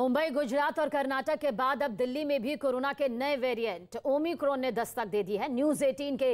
मुंबई, गुजरात और कर्नाटक के बाद अब दिल्ली में भी कोरोना के नए वेरिएंट ओमिक्रॉन ने दस्तक दे दी है। न्यूज़ 18 के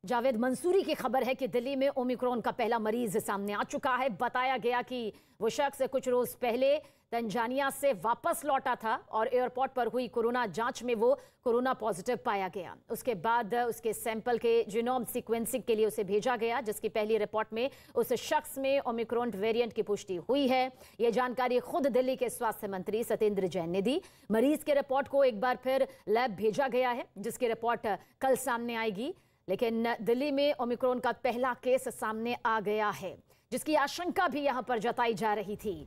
जावेद मंसूरी की खबर है कि दिल्ली में ओमिक्रॉन का पहला मरीज सामने आ चुका है। बताया गया कि वो शख्स कुछ रोज पहले तंजानिया से वापस लौटा था और एयरपोर्ट पर हुई कोरोना जांच में वो कोरोना पॉजिटिव पाया गया। उसके बाद उसके सैंपल के जीनोम सीक्वेंसिंग के लिए उसे भेजा गया, जिसकी पहली रिपोर्ट में उस शख्स में ओमिक्रॉन वेरिएंट की पुष्टि हुई है। ये जानकारी खुद दिल्ली के स्वास्थ्य मंत्री सत्येंद्र जैन ने दी। मरीज के रिपोर्ट को एक बार फिर लैब भेजा गया है, जिसकी रिपोर्ट कल सामने आएगी। लेकिन दिल्ली में ओमिक्रॉन का पहला केस सामने आ गया है, जिसकी आशंका भी यहां पर जताई जा रही थी।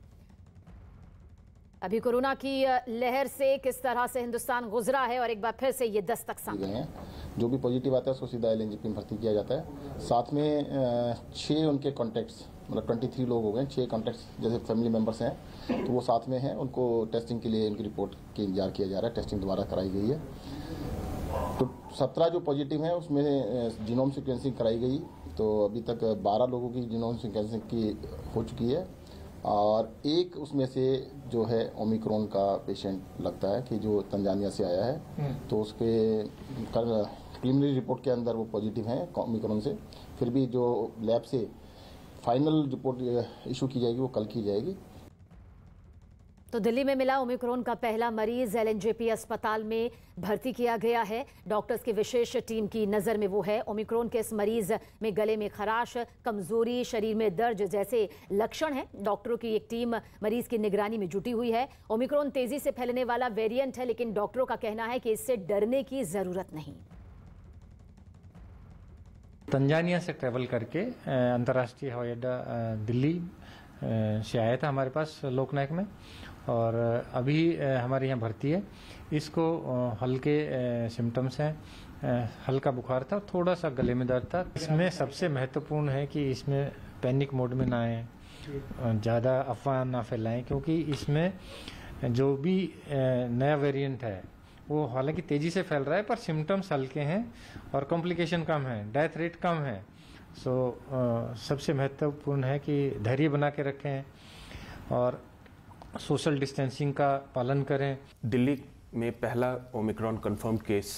अभी कोरोना की लहर से किस तरह से हिंदुस्तान गुजरा है और एक बार फिर से ये दस्तक सामने हैं। जो भी पॉजिटिव आता है उसको सीधा एलएनजेपी में भर्ती किया जाता है। साथ में 6 उनके कॉन्टैक्ट्स, मतलब 23 लोग हो गए, 6 कॉन्टैक्ट्स जैसे फैमिली मेंबर्स हैं, तो वो साथ में हैं। उनको टेस्टिंग के लिए उनकी रिपोर्ट के इंतजार किया जा रहा है। टेस्टिंग दोबारा कराई गई है। तो 17 जो पॉजिटिव हैं उसमें जीनोम सीक्वेंसिंग कराई गई, तो अभी तक 12 लोगों की जीनोम सीक्वेंसिंग की हो चुकी है और एक उसमें से जो है ओमिक्रॉन का पेशेंट लगता है कि जो तंजानिया से आया है, तो उसके प्रीलिमिनरी रिपोर्ट के अंदर वो पॉजिटिव हैं ओमिक्रॉन से। फिर भी जो लैब से फाइनल रिपोर्ट इशू की जाएगी वो कल की जाएगी। तो दिल्ली में मिला ओमिक्रॉन का पहला मरीज एलएनजेपी अस्पताल में भर्ती किया गया है। डॉक्टर्स की विशेष टीम की नज़र में वो है। ओमिक्रॉन के इस मरीज में गले में खराश, कमजोरी, शरीर में दर्द जैसे लक्षण हैं। डॉक्टरों की एक टीम मरीज की निगरानी में जुटी हुई है। ओमिक्रॉन तेजी से फैलने वाला वेरिएंट है, लेकिन डॉक्टरों का कहना है कि इससे डरने की जरूरत नहीं। तंजानिया से ट्रैवल करके अंतर्राष्ट्रीय हवाई अड्डा दिल्ली से आया था हमारे पास लोकनायक में, और अभी हमारे यहाँ भर्ती है। इसको हल्के सिम्टम्स हैं, हल्का बुखार था, थोड़ा सा गले में दर्द था। इसमें सबसे महत्वपूर्ण है कि इसमें पैनिक मोड में ना आए, ज़्यादा अफवाह ना फैलाएं, क्योंकि इसमें जो भी नया वेरिएंट है वो हालांकि तेज़ी से फैल रहा है, पर सिम्टम्स हल्के हैं और कॉम्प्लिकेशन कम है, डेथ रेट कम है। सबसे महत्वपूर्ण है कि धैर्य बना के रखें और सोशल डिस्टेंसिंग का पालन करें। दिल्ली में पहला ओमिक्रॉन कंफर्म केस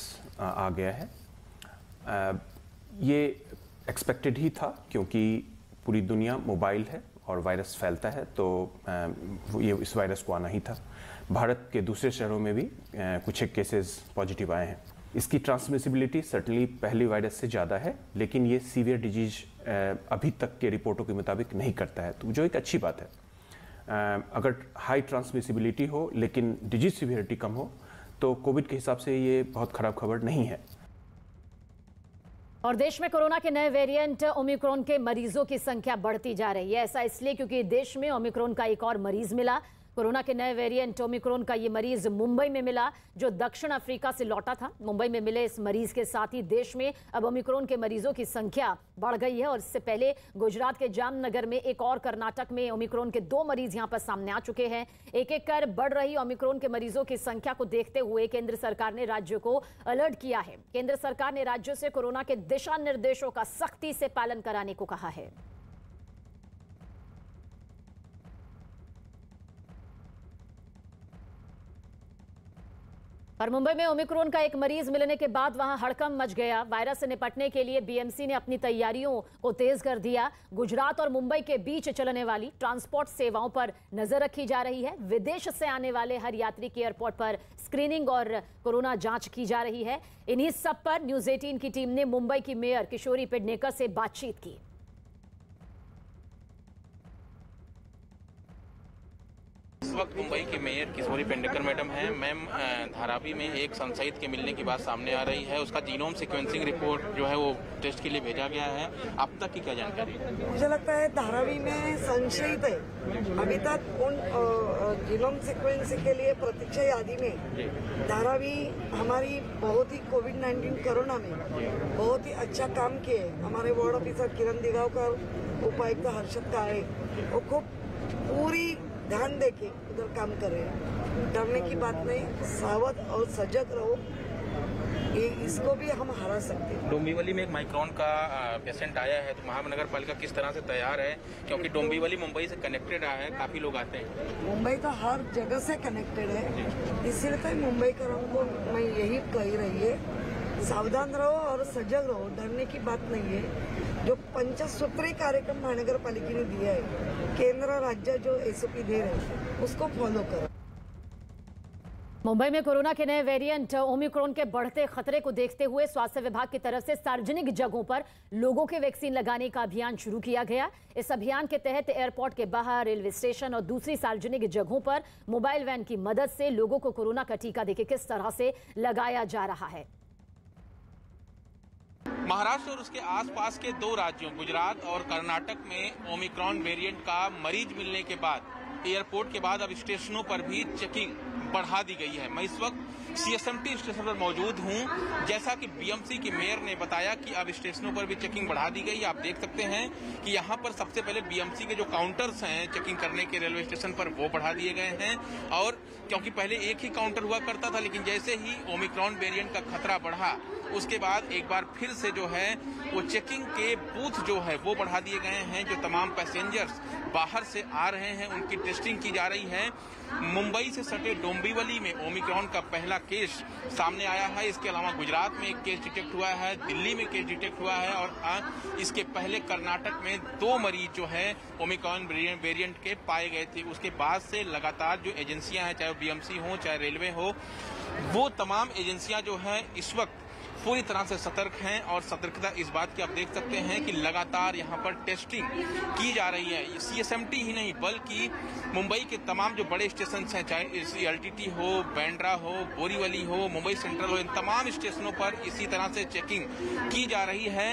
आ गया है। ये एक्सपेक्टेड ही था, क्योंकि पूरी दुनिया मोबाइल है और वायरस फैलता है, तो ये इस वायरस को आना ही था। भारत के दूसरे शहरों में भी कुछ एक केसेस पॉजिटिव आए हैं। इसकी ट्रांसमिसिबिलिटी सर्टनली पहले वायरस से ज़्यादा है, लेकिन ये सीवियर डिजीज अभी तक के रिपोर्टों के मुताबिक नहीं करता है, तो जो एक अच्छी बात है। अगर हाई ट्रांसमिसिबिलिटी हो लेकिन डिजीज सीवियरिटी कम हो, तो कोविड के हिसाब से ये बहुत खराब खबर नहीं है। और देश में कोरोना के नए वेरिएंट ओमिक्रॉन के मरीजों की संख्या बढ़ती जा रही है। ऐसा इसलिए क्योंकि देश में ओमिक्रॉन का एक और मरीज मिला। कोरोना के नए वेरिएंट ओमिक्रॉन का ये मरीज मुंबई में मिला, जो दक्षिण अफ्रीका से लौटा था। मुंबई में मिले इस मरीज के साथ ही देश में अब ओमिक्रॉन के मरीजों की संख्या बढ़ गई है। और इससे पहले गुजरात के जामनगर में एक और, कर्नाटक में ओमिक्रॉन के 2 मरीज यहां पर सामने आ चुके हैं। एक एक कर बढ़ रही ओमिक्रॉन के मरीजों की संख्या को देखते हुए केंद्र सरकार ने राज्यों को अलर्ट किया है। केंद्र सरकार ने राज्यों से कोरोना के दिशा निर्देशों का सख्ती से पालन कराने को कहा है। और मुंबई में ओमिक्रॉन का एक मरीज मिलने के बाद वहां हड़कंप मच गया। वायरस से निपटने के लिए बीएमसी ने अपनी तैयारियों को तेज कर दिया। गुजरात और मुंबई के बीच चलने वाली ट्रांसपोर्ट सेवाओं पर नजर रखी जा रही है। विदेश से आने वाले हर यात्री की एयरपोर्ट पर स्क्रीनिंग और कोरोना जांच की जा रही है। इन्हीं सब पर न्यूज़ 18 की टीम ने मुंबई की मेयर किशोरी पेडनेकर से बातचीत की। इस वक्त मुंबई की मेयर किशोरी पेडनेकर मैडम हैं। मैम, धारावी में एक संशयित के मिलने की बात सामने आ रही है। उसका जीनोम सीक्वेंसिंग रिपोर्ट जो है वो टेस्ट के लिए भेजा गया है। अब तक की क्या जानकारी? मुझे लगता है धारावी में संशयित है। अभी तक उन जीनोम सीक्वेंसिंग के लिए प्रतीक्षा यादी में धारावी हमारी बहुत ही कोविड-19 कोरोना में बहुत ही अच्छा काम किए। हमारे वार्ड ऑफिसर किरण दिगावकर, उपायुक्त हर्षद काळे, वो खूब पूरी ध्यान देके उधर काम कर रहे हैं। डरने की बात नहीं, सावध और सजग रहो इसको भी हम हरा सकते हैं। डोंबिवली में एक माइक्रोन का पेशेंट आया है, तो महानगर पालिका किस तरह से तैयार है, क्योंकि डोंबिवली मुंबई से कनेक्टेड है, काफी लोग आते हैं। मुंबई तो हर जगह से कनेक्टेड है, इसलिए तो मुंबई को मैं यही कह रही है, सावधान रहो और सजग रहो, डरने की बात नहीं है। जो पंचसूत्री कार्यक्रम महानगर पालिका ने दिया है, केंद्र राज्य जो SOP दे रहे हैं उसको फॉलो करो। मुंबई में कोरोना के नए वेरिएंट ओमिक्रॉन के बढ़ते खतरे को देखते हुए स्वास्थ्य विभाग की तरफ से सार्वजनिक जगहों पर लोगों के वैक्सीन लगाने का अभियान शुरू किया गया। इस अभियान के तहत एयरपोर्ट के बाहर, रेलवे स्टेशन और दूसरी सार्वजनिक जगहों पर मोबाइल वैन की मदद से लोगों को कोरोना का टीका देके किस तरह से लगाया जा रहा है। महाराष्ट्र और उसके आसपास के 2 राज्यों गुजरात और कर्नाटक में ओमिक्रॉन वेरिएंट का मरीज मिलने के बाद एयरपोर्ट के बाद अब स्टेशनों पर भी चेकिंग बढ़ा दी गई है। मैं इस वक्त CSMT स्टेशन पर मौजूद हूं। जैसा कि BMC के मेयर ने बताया कि अब स्टेशनों पर भी चेकिंग बढ़ा दी गई है। आप देख सकते हैं कि यहां पर सबसे पहले BMC के जो काउंटर्स हैं चेकिंग करने के रेलवे स्टेशन पर, वो बढ़ा दिए गए हैं। और क्योंकि पहले एक ही काउंटर हुआ करता था, लेकिन जैसे ही ओमिक्रॉन वेरिएंट का खतरा बढ़ा उसके बाद एक बार फिर से जो है वो चेकिंग के बूथ जो है वो बढ़ा दिए गए हैं। जो तमाम पैसेंजर्स बाहर से आ रहे हैं उनकी टेस्टिंग की जा रही है। मुंबई से सटे डोंबिवली में ओमिक्रॉन का पहला केस सामने आया है। इसके अलावा गुजरात में एक केस डिटेक्ट हुआ है, दिल्ली में केस डिटेक्ट हुआ है और इसके पहले कर्नाटक में 2 मरीज जो है ओमिक्रॉन वेरिएंट के पाए गए थे। उसके बाद से लगातार जो एजेंसियां हैं, चाहे BMC हो चाहे रेलवे हो, वो तमाम एजेंसियां जो है इस वक्त पूरी तरह से सतर्क हैं। और सतर्कता इस बात की आप देख सकते हैं कि लगातार यहां पर टेस्टिंग की जा रही है। CSMT ही नहीं बल्कि मुंबई के तमाम जो बड़े स्टेशन हैं, चाहे LTT हो, बांद्रा हो, बोरीवली हो, मुंबई सेंट्रल हो, इन तमाम स्टेशनों पर इसी तरह से चेकिंग की जा रही है।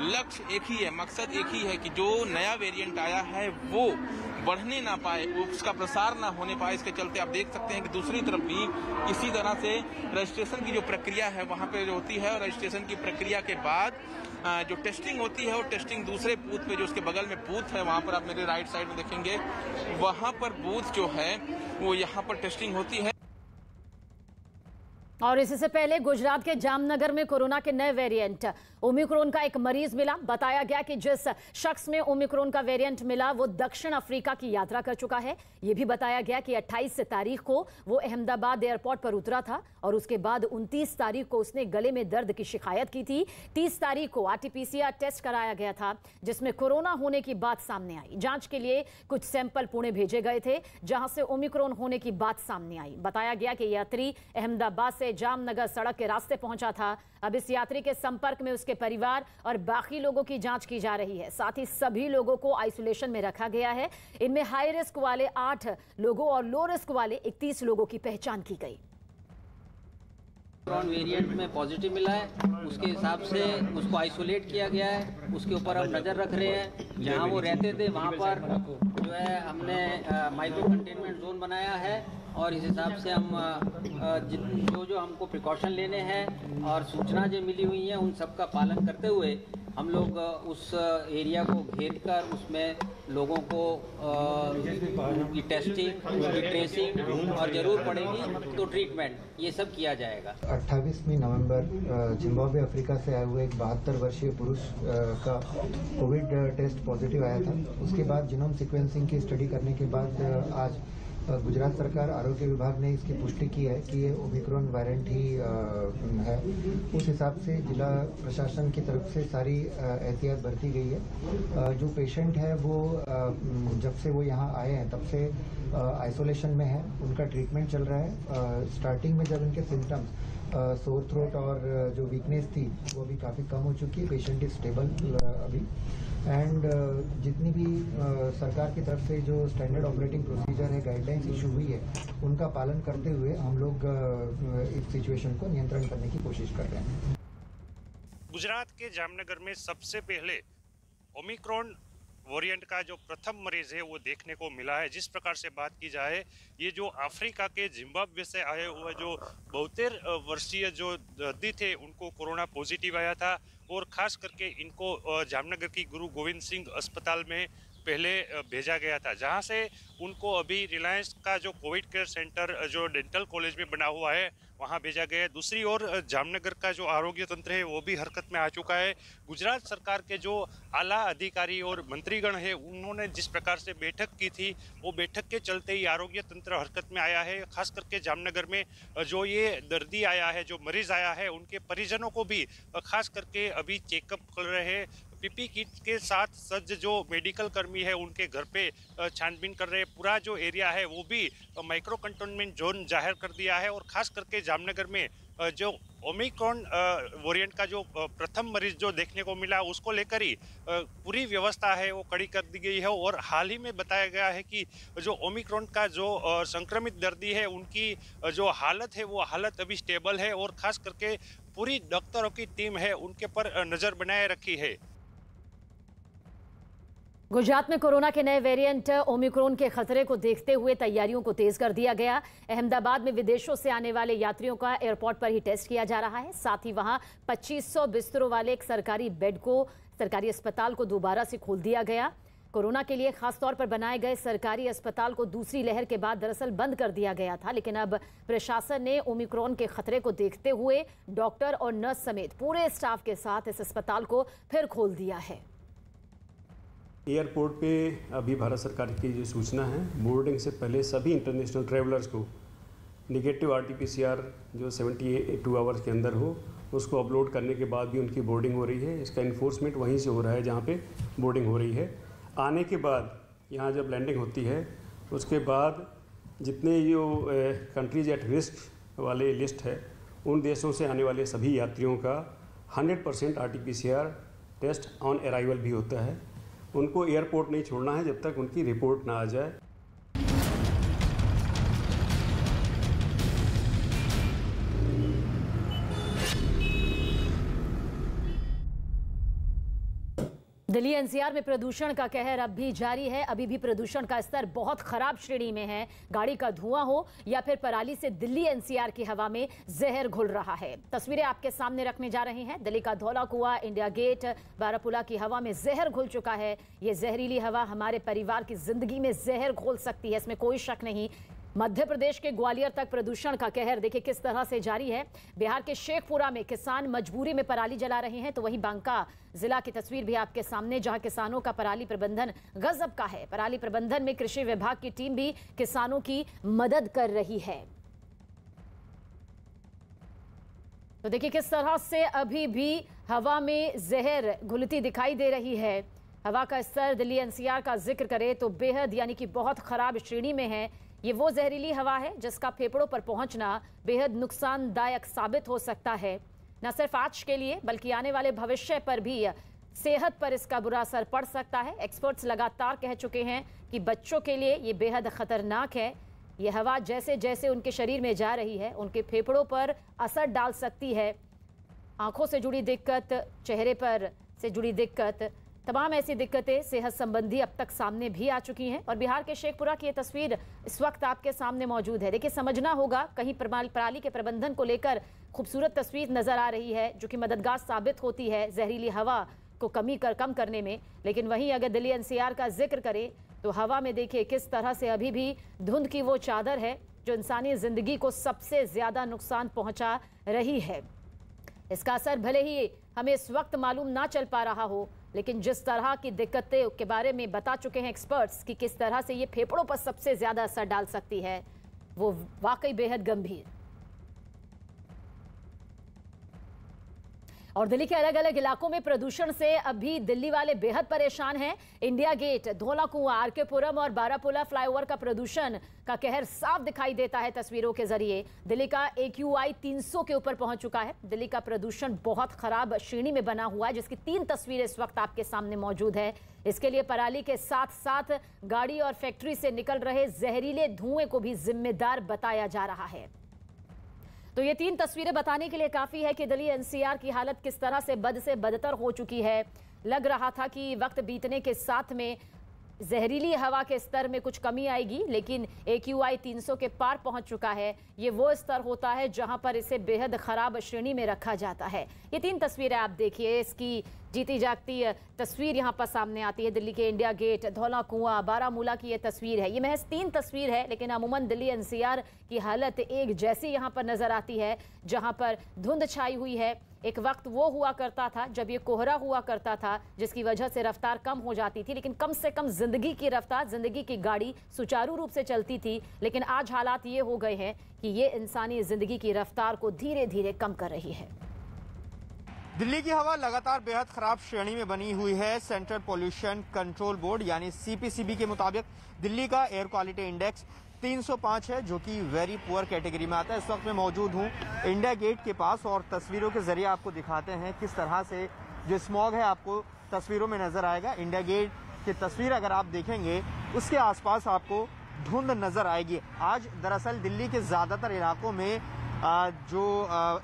लक्ष्य एक ही है, मकसद एक ही है कि जो नया वेरिएंट आया है वो बढ़ने ना पाए, उसका प्रसार ना होने पाए। इसके चलते आप देख सकते हैं कि दूसरी तरफ भी इसी तरह से रजिस्ट्रेशन की जो प्रक्रिया है वहां पे जो होती है, और रजिस्ट्रेशन की प्रक्रिया के बाद जो टेस्टिंग होती है वो टेस्टिंग दूसरे बूथ पे, जो उसके बगल में बूथ है, वहां पर आप मेरे राइट साइड में देखेंगे, वहां पर बूथ जो है वो यहाँ पर टेस्टिंग होती है। और इससे पहले गुजरात के जामनगर में कोरोना के नए वेरिएंट ओमिक्रॉन का एक मरीज मिला। बताया गया कि जिस शख्स में ओमिक्रॉन का वेरिएंट मिला वो दक्षिण अफ्रीका की यात्रा कर चुका है। यह भी बताया गया कि 28 तारीख को वो अहमदाबाद एयरपोर्ट पर उतरा था और उसके बाद 29 तारीख को उसने गले में दर्द की शिकायत की थी। 30 तारीख को RT-PCR टेस्ट कराया गया था जिसमें कोरोना होने की बात सामने आई। जांच के लिए कुछ सैंपल पुणे भेजे गए थे जहां से ओमिक्रॉन होने की बात सामने आई। बताया गया कि यात्री अहमदाबाद से जामनगर सड़क के रास्ते पहुंचा था। अब इस यात्री के संपर्क में उसके परिवार और बाकी लोगों की जांच की जा रही है। साथ ही सभी लोगों को आइसोलेशन में रखा गया है। इनमें हाई रिस्क वाले 8 लोगों और लो रिस्क वाले 31 लोगों की पहचान की गई। ओमिक्रॉन वेरिएंट में पॉजिटिव मिला है, उसके हिसाब से उसको आइसोलेट किया गया है। उसके ऊपर हम नज़र रख रहे हैं। जहां वो रहते थे वहां पर जो है हमने माइक्रो कंटेनमेंट जोन बनाया है और इस हिसाब से हम जो हमको प्रिकॉशन लेने हैं और सूचना जो मिली हुई है उन सब का पालन करते हुए हम लोग उस एरिया को घेर कर उसमें लोगों को उनकी टेस्टिंग, उनकी ट्रेसिंग और ज़रूर पड़ेगी तो ट्रीटमेंट, ये सब किया जाएगा। 28 नवंबर जिम्बाब्वे अफ्रीका से आए हुए एक 72 वर्षीय पुरुष का कोविड टेस्ट पॉजिटिव आया था। उसके बाद जीनोम सीक्वेंसिंग की स्टडी करने के बाद आज गुजरात सरकार आरोग्य विभाग ने इसकी पुष्टि की है कि ये ओमिक्रॉन वेरिएंट ही है। उस हिसाब से जिला प्रशासन की तरफ से सारी एहतियात बरती गई है। जो पेशेंट है वो जब से वो यहाँ आए हैं तब से आइसोलेशन में है, उनका ट्रीटमेंट चल रहा है। स्टार्टिंग में जब इनके सिम्टम्स सोर थ्रोट और जो वीकनेस थी वो भी काफ़ी कम हो चुकी है। पेशेंट इज स्टेबल अभी। एंड जितनी भी सरकार की तरफ से जो स्टैंडर्ड ऑपरेटिंग प्रोसीजर है, गाइडलाइंस इशू हुई है, उनका पालन करते हुए हम लोग इस सिचुएशन को नियंत्रण करने की कोशिश कर रहे हैं। गुजरात के जामनगर में सबसे पहले ओमिक्रॉन वेरिएंट का जो प्रथम मरीज है वो देखने को मिला है। जिस प्रकार से बात की जाए, ये जो अफ्रीका के जिम्बाब्वे से आए हुए जो 72 वर्षीय जो दर्दी थे उनको कोरोना पॉजिटिव आया था और खास करके इनको जामनगर की गुरु गोविंद सिंह अस्पताल में पहले भेजा गया था, जहां से उनको अभी रिलायंस का जो कोविड केयर सेंटर जो डेंटल कॉलेज में बना हुआ है वहां भेजा गया है। दूसरी ओर जामनगर का जो आरोग्य तंत्र है वो भी हरकत में आ चुका है। गुजरात सरकार के जो आला अधिकारी और मंत्रीगण है उन्होंने जिस प्रकार से बैठक की थी, वो बैठक के चलते ही आरोग्य तंत्र हरकत में आया है। खास करके जामनगर में जो ये दर्दी आया है, जो मरीज आया है, उनके परिजनों को भी खास करके अभी चेकअप कर रहे हैं। पीपी किट के साथ सज्ज जो मेडिकल कर्मी है उनके घर पे छानबीन कर रहे हैं। पूरा जो एरिया है वो भी माइक्रो कंटेनमेंट जोन जाहिर कर दिया है। और खास करके जामनगर में जो ओमिक्रॉन वेरिएंट का जो प्रथम मरीज जो देखने को मिला उसको लेकर ही पूरी व्यवस्था है वो कड़ी कर दी गई है। और हाल ही में बताया गया है कि जो ओमिक्रॉन का जो संक्रमित दर्दी है उनकी जो हालत है वो हालत अभी स्टेबल है। और खास करके पूरी डॉक्टरों की टीम है उनके पर नज़र बनाए रखी है। गुजरात में कोरोना के नए वेरिएंट ओमिक्रॉन के खतरे को देखते हुए तैयारियों को तेज कर दिया गया। अहमदाबाद में विदेशों से आने वाले यात्रियों का एयरपोर्ट पर ही टेस्ट किया जा रहा है। साथ ही वहां 2500 बिस्तरों वाले एक सरकारी बेड को, सरकारी अस्पताल को दोबारा से खोल दिया गया। कोरोना के लिए खासतौर पर बनाए गए सरकारी अस्पताल को दूसरी लहर के बाद दरअसल बंद कर दिया गया था, लेकिन अब प्रशासन ने ओमिक्रॉन के खतरे को देखते हुए डॉक्टर और नर्स समेत पूरे स्टाफ के साथ इस अस्पताल को फिर खोल दिया है। एयरपोर्ट पे अभी भारत सरकार की जो सूचना है, बोर्डिंग से पहले सभी इंटरनेशनल ट्रैवलर्स को निगेटिव RT-PCR जो 72 आवर्स के अंदर हो उसको अपलोड करने के बाद भी उनकी बोर्डिंग हो रही है। इसका इन्फोर्समेंट वहीं से हो रहा है जहाँ पे बोर्डिंग हो रही है। आने के बाद यहाँ जब लैंडिंग होती है उसके बाद जितने जो कंट्रीज एट रिस्क वाले लिस्ट है उन देशों से आने वाले सभी यात्रियों का 100% RT-PCR टेस्ट ऑन अराइवल भी होता है। उनको एयरपोर्ट नहीं छोड़ना है जब तक उनकी रिपोर्ट ना आ जाए। दिल्ली एनसीआर में प्रदूषण का कहर अब भी जारी है। अभी भी प्रदूषण का स्तर बहुत खराब श्रेणी में है। गाड़ी का धुआं हो या फिर पराली से दिल्ली एनसीआर की हवा में जहर घुल रहा है। तस्वीरें आपके सामने रखने जा रहे हैं। दिल्ली का धौला कुआं, इंडिया गेट, बारापुला की हवा में जहर घुल चुका है। ये जहरीली हवा हमारे परिवार की जिंदगी में जहर घोल सकती है, इसमें कोई शक नहीं। मध्य प्रदेश के ग्वालियर तक प्रदूषण का कहर देखिए किस तरह से जारी है। बिहार के शेखपुरा में किसान मजबूरी में पराली जला रहे हैं, तो वहीं बांका जिला की तस्वीर भी आपके सामने, जहां किसानों का पराली प्रबंधन गजब का है। पराली प्रबंधन में कृषि विभाग की टीम भी किसानों की मदद कर रही है। तो देखिए किस तरह से अभी भी हवा में जहर घुलती दिखाई दे रही है। हवा का स्तर दिल्ली एनसीआर का जिक्र करें तो बेहद यानी कि बहुत खराब श्रेणी में है। ये वो जहरीली हवा है जिसका फेफड़ों पर पहुंचना बेहद नुकसानदायक साबित हो सकता है, न सिर्फ आज के लिए बल्कि आने वाले भविष्य पर भी सेहत पर इसका बुरा असर पड़ सकता है। एक्सपर्ट्स लगातार कह चुके हैं कि बच्चों के लिए ये बेहद खतरनाक है। ये हवा जैसे जैसे उनके शरीर में जा रही है उनके फेफड़ों पर असर डाल सकती है। आंखों से जुड़ी दिक्कत, चेहरे पर से जुड़ी दिक्कत, तमाम ऐसी दिक्कतें सेहत संबंधी अब तक सामने भी आ चुकी हैं। और बिहार के शेखपुरा की ये तस्वीर इस वक्त आपके सामने मौजूद है। देखिए समझना होगा, कहीं पराली के प्रबंधन को लेकर खूबसूरत तस्वीर नजर आ रही है जो कि मददगार साबित होती है जहरीली हवा को कम करने में, लेकिन वहीं अगर दिल्ली एनसीआर का जिक्र करें तो हवा में देखिए किस तरह से अभी भी धुंध की वो चादर है जो इंसानी जिंदगी को सबसे ज्यादा नुकसान पहुंचा रही है। इसका असर भले ही हमें इस वक्त मालूम ना चल पा रहा हो, लेकिन जिस तरह की दिक्कतें के बारे में बता चुके हैं एक्सपर्ट्स कि किस तरह से ये फेफड़ों पर सबसे ज्यादा असर डाल सकती है, वो वाकई बेहद गंभीर। और दिल्ली के अलग अलग इलाकों में प्रदूषण से अभी दिल्ली वाले बेहद परेशान हैं। इंडिया गेट, धौला कुआं, आरके पुरम और बारापुला फ्लाईओवर का प्रदूषण का कहर साफ दिखाई देता है तस्वीरों के जरिए। दिल्ली का AQI 300 के ऊपर पहुंच चुका है। दिल्ली का प्रदूषण बहुत खराब श्रेणी में बना हुआ है, जिसकी 3 तस्वीरें इस वक्त आपके सामने मौजूद है। इसके लिए पराली के साथ साथ गाड़ी और फैक्ट्री से निकल रहे जहरीले धुएं को भी जिम्मेदार बताया जा रहा है। तो ये 3 तस्वीरें बताने के लिए काफी है कि दिल्ली एनसीआर की हालत किस तरह से बद से बदतर हो चुकी है। लग रहा था कि वक्त बीतने के साथ में जहरीली हवा के स्तर में कुछ कमी आएगी, लेकिन AQI 300 के पार पहुंच चुका है। ये वो स्तर होता है जहां पर इसे बेहद खराब श्रेणी में रखा जाता है। ये 3 तस्वीरें आप देखिए, इसकी जीती जागती तस्वीर यहाँ पर सामने आती है। दिल्ली के इंडिया गेट, धौला कुआं, बारामूला की ये तस्वीर है। ये महज 3 तस्वीर है, लेकिन अमूमन दिल्ली एनसीआर की हालत एक जैसी यहाँ पर नजर आती है, जहाँ पर धुंध छाई हुई है। एक वक्त वो हुआ करता था जब ये कोहरा हुआ करता था, जिसकी वजह से रफ्तार कम हो जाती थी, लेकिन कम से कम जिंदगी की रफ्तार, जिंदगी की गाड़ी सुचारू रूप से चलती थी। लेकिन आज हालात ये हो गए हैं कि ये इंसानी जिंदगी की रफ्तार को धीरे धीरे कम कर रही है। दिल्ली की हवा लगातार बेहद खराब श्रेणी में बनी हुई है। सेंट्रल पोल्यूशन कंट्रोल बोर्ड यानी सीपीसीबी के मुताबिक दिल्ली का एयर क्वालिटी इंडेक्स 305 है, जो कि वेरी पुअर कैटेगरी में आता है। इस वक्त मैं मौजूद हूं इंडिया गेट के पास और तस्वीरों के जरिए आपको दिखाते हैं किस तरह से जो स्मॉग है आपको तस्वीरों में नजर आएगा। इंडिया गेट की तस्वीर अगर आप देखेंगे, उसके आसपास आपको धुंध नजर आएगी। आज दरअसल दिल्ली के ज्यादातर इलाकों में जो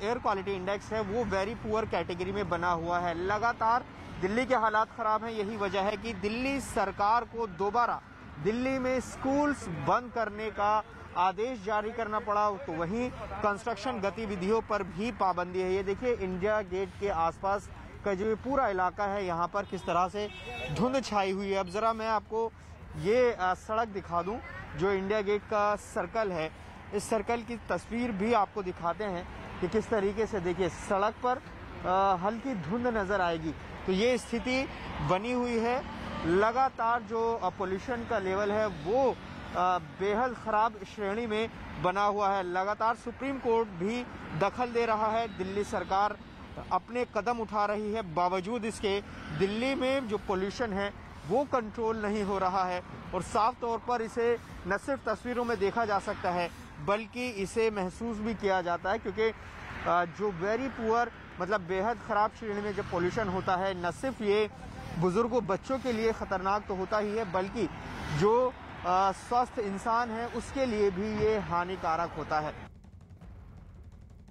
एयर क्वालिटी इंडेक्स है वो वेरी पुअर कैटेगरी में बना हुआ है। लगातार दिल्ली के हालात खराब हैं। यही वजह है कि दिल्ली सरकार को दोबारा दिल्ली में स्कूल्स बंद करने का आदेश जारी करना पड़ा। तो वहीं कंस्ट्रक्शन गतिविधियों पर भी पाबंदी है। ये देखिए इंडिया गेट के आसपास का जो पूरा इलाका है, यहाँ पर किस तरह से धुंध छाई हुई है। अब जरा मैं आपको ये सड़क दिखा दूं, जो इंडिया गेट का सर्कल है, इस सर्कल की तस्वीर भी आपको दिखाते हैं कि किस तरीके से देखिए सड़क पर हल्की धुंध नजर आएगी। तो ये स्थिति बनी हुई है। लगातार जो पोल्यूशन का लेवल है वो बेहद खराब श्रेणी में बना हुआ है। लगातार सुप्रीम कोर्ट भी दखल दे रहा है। दिल्ली सरकार अपने कदम उठा रही है, बावजूद इसके दिल्ली में जो पोल्यूशन है वो कंट्रोल नहीं हो रहा है। और साफ तौर पर इसे न सिर्फ तस्वीरों में देखा जा सकता है, बल्कि इसे महसूस भी किया जाता है, क्योंकि जो वेरी पुअर मतलब बेहद ख़राब श्रेणी में जब पोल्यूशन होता है, न सिर्फ ये बुजुर्गों बच्चों के लिए ख़तरनाक तो होता ही है, बल्कि जो स्वस्थ इंसान है उसके लिए भी ये हानिकारक होता है।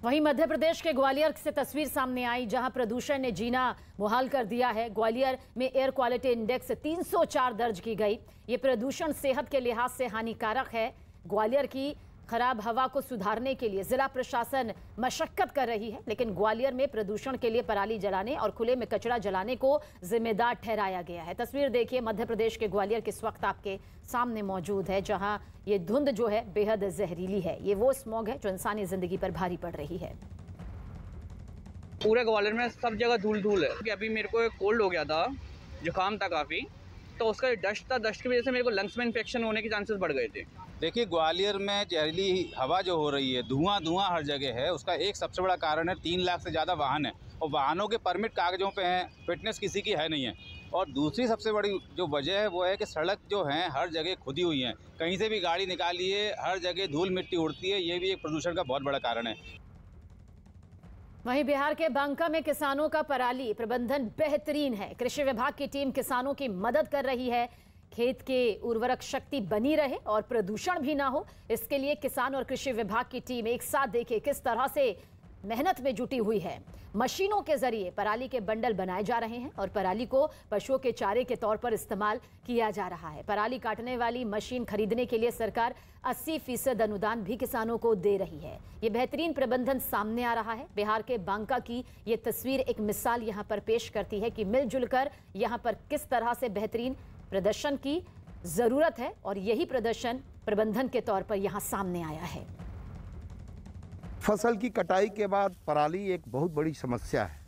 वहीं मध्य प्रदेश के ग्वालियर से तस्वीर सामने आई, जहां प्रदूषण ने जीना मुहाल कर दिया है। ग्वालियर में एयर क्वालिटी इंडेक्स 304 दर्ज की गई। ये प्रदूषण सेहत के लिहाज से हानिकारक है। ग्वालियर की खराब हवा को सुधारने के लिए जिला प्रशासन मशक्कत कर रही है, लेकिन ग्वालियर में प्रदूषण के लिए पराली जलाने और खुले में कचरा जलाने को जिम्मेदार ठहराया गया है। तस्वीर देखिए मध्य प्रदेश के ग्वालियर के इस वक्त आपके सामने मौजूद है, जहां ये धुंध जो है बेहद जहरीली है। ये वो स्मॉग है जो इंसानी जिंदगी पर भारी पड़ रही है। पूरे ग्वालियर में सब जगह धूल धूल है। कि अभी मेरे को एक कोल्ड हो गया था, जुकाम था काफ़ी, तो उसका डस्ट था, डस्ट की वजह से मेरे को लंग्स में इन्फेक्शन होने के चांसेस बढ़ गए थे। देखिए ग्वालियर में जहरीली हवा जो हो रही है, धुआं हर जगह है। उसका एक सबसे बड़ा कारण है 3 लाख से ज़्यादा वाहन है और वाहनों के परमिट कागजों पे हैं, फिटनेस किसी की है नहीं है। और दूसरी सबसे बड़ी जो वजह है वो है कि सड़क जो है हर जगह खुदी हुई हैं, कहीं से भी गाड़ी निकालिए हर जगह धूल मिट्टी उड़ती है। ये भी एक प्रदूषण का बहुत बड़ा कारण है। वहीं बिहार के बांका में किसानों का पराली प्रबंधन बेहतरीन है। कृषि विभाग की टीम किसानों की मदद कर रही है। खेत के उर्वरक शक्ति बनी रहे और प्रदूषण भी ना हो, इसके लिए किसान और कृषि विभाग की टीम एक साथ देखिए किस तरह से मेहनत में जुटी हुई है। मशीनों के जरिए पराली के बंडल बनाए जा रहे हैं और पराली को पशुओं के चारे के तौर पर इस्तेमाल किया जा रहा है। पराली काटने वाली मशीन खरीदने के लिए सरकार 80% अनुदान भी किसानों को दे रही है। ये बेहतरीन प्रबंधन सामने आ रहा है। बिहार के बांका की ये तस्वीर एक मिसाल यहाँ पर पेश करती है कि मिलजुल कर यहाँ पर किस तरह से बेहतरीन प्रदर्शन की जरूरत है, और यही प्रदर्शन प्रबंधन के तौर पर यहाँ सामने आया है। फसल की कटाई के बाद पराली एक बहुत बड़ी समस्या है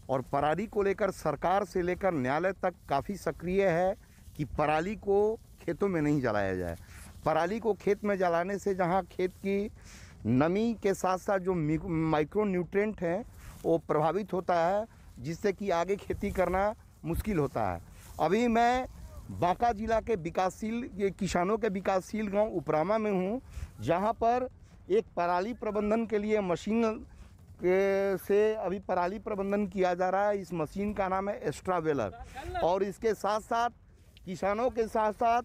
और पराली को लेकर सरकार से लेकर न्यायालय तक काफ़ी सक्रिय है कि पराली को खेतों में नहीं जलाया जाए। पराली को खेत में जलाने से जहां खेत की नमी के साथ साथ जो माइक्रो न्यूट्रिएंट हैं वो प्रभावित होता है, जिससे कि आगे खेती करना मुश्किल होता है। अभी मैं बांका जिला के विकासशील किसानों के विकासशील गांव उपरामा में हूं, जहां पर एक पराली प्रबंधन के लिए मशीन से अभी पराली प्रबंधन किया जा रहा है। इस मशीन का नाम है एक्स्ट्रा बेलर, और इसके साथ साथ किसानों के साथ साथ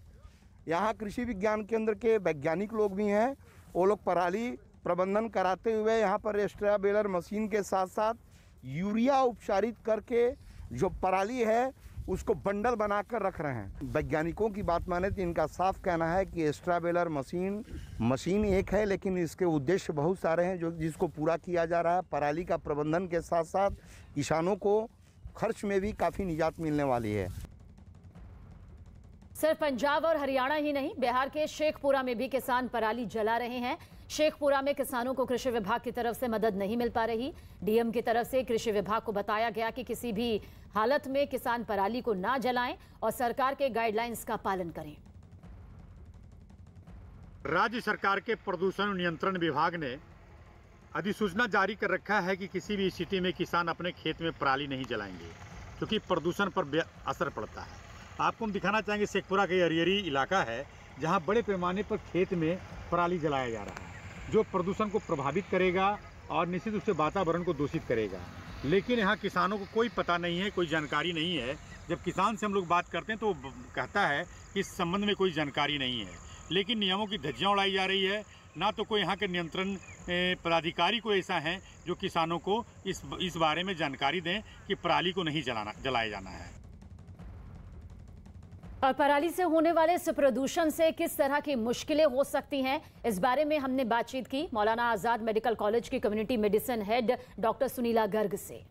यहाँ कृषि विज्ञान केंद्र के वैज्ञानिक लोग भी हैं। वो लोग पराली प्रबंधन कराते हुए यहाँ पर एक्स्ट्रा बेलर मशीन के साथ साथ यूरिया उपचारित करके जो पराली है उसको बंडल बनाकर रख रहे हैं। वैज्ञानिकों की बात माने तो इनका साफ कहना है कि एक्स्ट्रा बेलर मशीन एक है, लेकिन इसके उद्देश्य बहुत सारे हैं जिसको पूरा किया जा रहा है। पराली का प्रबंधन के साथ साथ किसानों को खर्च में भी काफ़ी निजात मिलने वाली है। सिर्फ पंजाब और हरियाणा ही नहीं, बिहार के शेखपुरा में भी किसान पराली जला रहे हैं। शेखपुरा में किसानों को कृषि विभाग की तरफ से मदद नहीं मिल पा रही। डीएम की तरफ से कृषि विभाग को बताया गया कि किसी भी हालत में किसान पराली को ना जलाएं और सरकार के गाइडलाइंस का पालन करें। राज्य सरकार के प्रदूषण नियंत्रण विभाग ने अधिसूचना जारी कर रखा है कि किसी भी स्थिति में किसान अपने खेत में पराली नहीं जलाएंगे, क्योंकि प्रदूषण पर असर पड़ता है। आपको हम दिखाना चाहेंगे, शेखपुरा का अरियरी इलाका है जहां बड़े पैमाने पर खेत में पराली जलाया जा रहा है, जो प्रदूषण को प्रभावित करेगा और निश्चित रूप से वातावरण को दूषित करेगा। लेकिन यहाँ किसानों को कोई पता नहीं है, कोई जानकारी नहीं है। जब किसान से हम लोग बात करते हैं तो वो कहता है कि इस संबंध में कोई जानकारी नहीं है, लेकिन नियमों की धज्जियाँ उड़ाई जा रही है। ना तो कोई यहाँ के नियंत्रण पदाधिकारी को ऐसा है जो किसानों को इस बारे में जानकारी दें कि पराली को नहीं जलाया जाना है। और पराली से होने वाले इस प्रदूषण से किस तरह की मुश्किलें हो सकती हैं, इस बारे में हमने बातचीत की मौलाना आजाद मेडिकल कॉलेज की community medicine head doctor Sunila Garg से।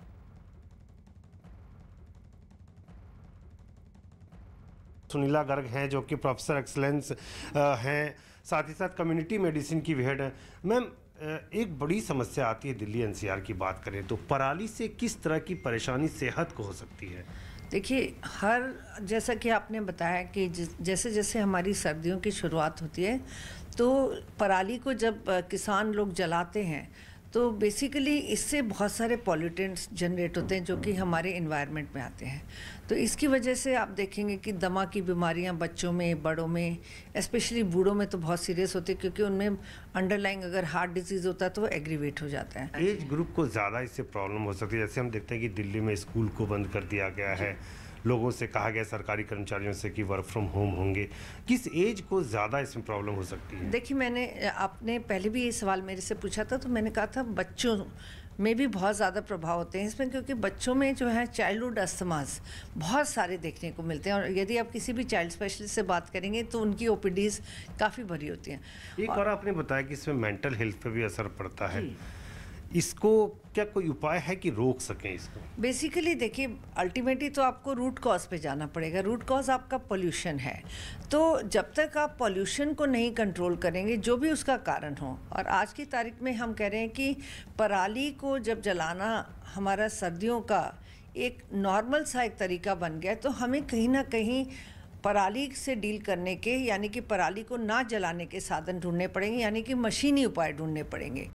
सुनीला गर्ग हैं जो कि प्रोफेसर एक्सीलेंस हैं, साथ ही साथ कम्युनिटी मेडिसिन की हेड है। मैम, एक बड़ी समस्या आती है दिल्ली एनसीआर की बात करें तो पराली से किस तरह की परेशानी सेहत को हो सकती है? देखिए, जैसा कि आपने बताया कि जैसे जैसे हमारी सर्दियों की शुरुआत होती है तो पराली को जब किसान लोग जलाते हैं तो बेसिकली इससे बहुत सारे पॉल्यूटेंट्स जनरेट होते हैं जो कि हमारे एनवायरनमेंट में आते हैं। तो इसकी वजह से आप देखेंगे कि दमा की बीमारियां बच्चों में, बड़ों में, स्पेशली बूढ़ों में तो बहुत सीरियस होती है, क्योंकि उनमें अंडरलाइंग अगर हार्ट डिजीज़ होता है तो वो एग्रीवेट हो जाता है। एज ग्रुप को ज़्यादा इससे प्रॉब्लम हो सकती है। जैसे हम देखते हैं कि दिल्ली में स्कूल को बंद कर दिया गया है, लोगों से कहा गया सरकारी कर्मचारियों से कि वर्क फ्रॉम होम होंगे। किस एज को ज़्यादा इसमें प्रॉब्लम हो सकती है? देखिए, आपने पहले भी ये सवाल मेरे से पूछा था, तो मैंने कहा था बच्चों में भी बहुत ज़्यादा प्रभाव होते हैं इसमें, क्योंकि बच्चों में जो है चाइल्डहुड अस्थमास बहुत सारे देखने को मिलते हैं। और यदि आप किसी भी चाइल्ड स्पेशलिस्ट से बात करेंगे तो उनकी ओपीडीज काफ़ी भरी होती हैं। एक और आपने बताया कि इसमें मेंटल हेल्थ पे भी असर पड़ता है। इसको क्या कोई उपाय है कि रोक सकें इसको? बेसिकली देखिए, अल्टीमेटली तो आपको रूट कॉज पे जाना पड़ेगा। रूट कॉज आपका पोल्यूशन है, तो जब तक आप पोल्यूशन को नहीं कंट्रोल करेंगे, जो भी उसका कारण हो, और आज की तारीख में हम कह रहे हैं कि पराली को जब जलाना हमारा सर्दियों का एक नॉर्मल सा एक तरीका बन गया, तो हमें कहीं ना कहीं पराली से डील करने के, यानी कि पराली को ना जलाने के साधन ढूंढने पड़ेंगे, यानी कि मशीनी उपाय ढूंढने पड़ेंगे।